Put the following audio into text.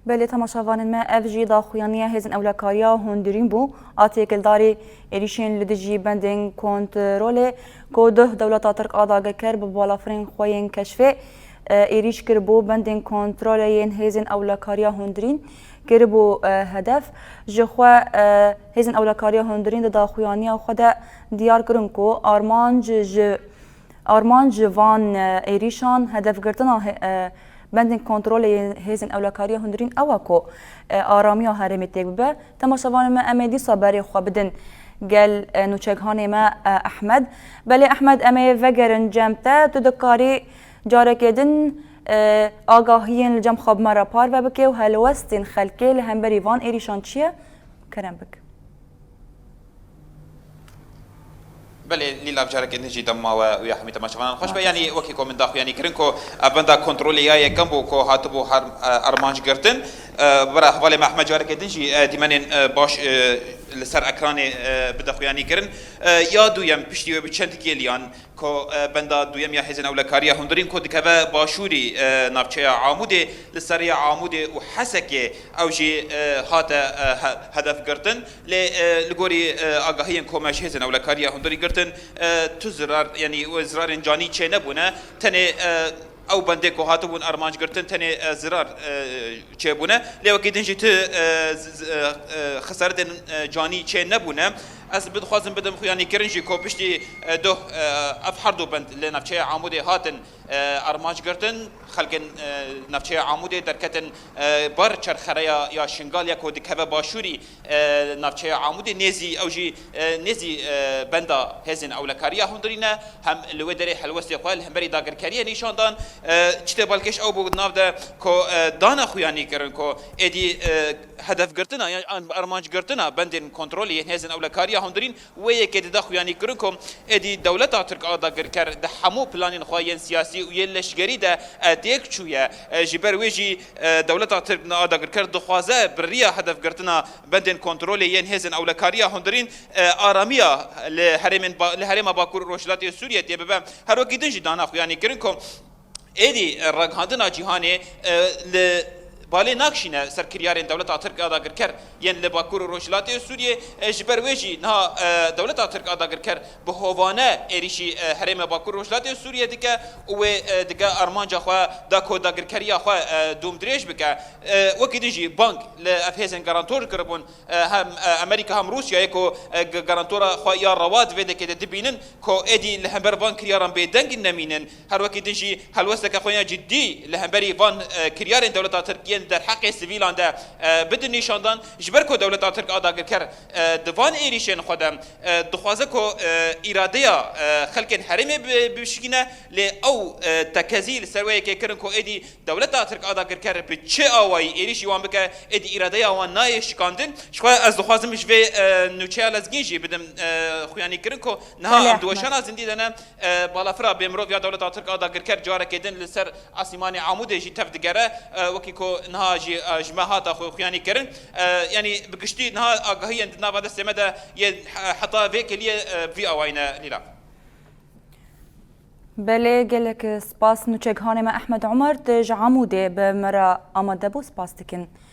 بله تماشاوان ما اف جی داخویانی هزین اولکاریا هندرین بو آتیکل داری ایریشین لدجی بندین کنترول کو ده دولت ترک آداغه کر به بالافرین خوین کشفه ایریش کر بو بندین کنترول ین هزین اولکاریا هندرین کر بو هدف جخوا هزین اولکاریا هندرین داخویانی خود دیار کرن کو آرمان جوان ایریشان هدف گرتنا بندن کنترل هزین اولکاریا هندرین اواکو آرامی ها هرمی تک به تماشاوان ما امدی صبری خو بدن گل نوچگهان ما احمد بله احمد امی وگرن جمتا تو دکاری جاره کدن آگاهیین لجم خواب مرا پار و بکه و هلوستین خلکی لهم بریوان ایریشان چیه؟ کرم بک بله لیلا بجارك نجي دما ويا حميد ما شفنا خوش يعني وكيكم من داخل يعني كرنكو بندا كنترول يا كمبو كو هاتبو ارمانج قرتن برا حوالي مع احمد جارك نجي ديمانين باش لسر اكراني بدخو يعني كرن يا دويم بشتي بچند كيليان كو بندا دويم يا حزن اولكاريا هندرين كو دكبا باشوري نافچه عامودي لسريا عامودي وحسكي او جي هات هدف قرتن لغوري اگاهين كو ماش حزن اولكاريا هندري قرتن تزرار يعني وزرار جاني چه نبونه تنه او بنده کو هاتبون ارمانج گرتن تنه زرار چه بونه لو کیدن جت خسارت جانی چه نبونه از بدخوازم بدم خویانی کرنجی کو پشتی دو افحردو بند لنفچه عامودی هاتن ارمانج گرتن خلقن نفچه عامودی درکتن بار چرخریا یا شنگال یا کو دکه باشوری نفچه عامودی نزی اوجی نزی بندا هزن اولکاریا هندرینه هم لو دری حلوستی قال هم بری داگر کریه نشان دان چته بالکش او بود ناو ده کو دانا خویانی کرن کو ادی هدف گرتنا یا ارمانج گرتنا بندن کنترلی هزن اولکاریا هندرین و یک دد خویانی کرن کو ادی دولت ترک آدا گر ده همو پلان خوین سیاسی و یلشگری ده ادیک چویا جبر ویجی دولت ترک آدا گر دخوازه بریا هدف گرتنا بندن کنترلی ین هزن اولکاریا هندرین آرامیا لهرم باکور روشلاتی سوریه دی به هر وقت دنج دانا خویانی کرن کو ادی رگاندنا جهانی ل بالي ناكشينا سركريارين دولة ترك آداغر كر ين لباكور روشلاتي سوريا جبر ويجي نها دولة ترك آداغر كر بهوانا إريشي حرم باكور روشلاتي سوريا دكا و دكا أرمان جاخوا داكو داغر كريا خوا دوم دريج بكا وكيد يجي بنك لأفهزن غارانتور كربون هم أمريكا هم روسيا يكو غارانتورا خوا يا رواد فيدا كده دبينن كو إدي لهمبر بان كريارن بيدنج نمينن هر وكيد يجي هلوسك خويا جدي لهمبري بان كريارين دولة تركيا در حق سیویلان ده بدون نشاندن جبر کو دولت ترک آداگر کر دوان ایریشن خودم دخوازه کو اراده خلق حرم بشکینه ل او تکزیل سروی که کرن کو ادی دولت ترک آداگر کر به چه آوای ایریش وان بک ادی اراده وان نایش کاندن شو از دخوازم مش و نوچه لازگیجی بدم خویانی کرن کو نه دوشان از اندی دنا بالافرا بمرو یا دولت ترک آداگر کر جاره کدن لسر اسیمان عمود جی تفدگره وکی کو نها جماعات اخو خياني كرن يعني بقشتي نها اغهي عندنا بعد السمده حتى فيك اللي في اوينا ليلا بله گلک سپاس نوچگهان ما احمد عمر تج عموده به مرا آماده بو سپاس تکن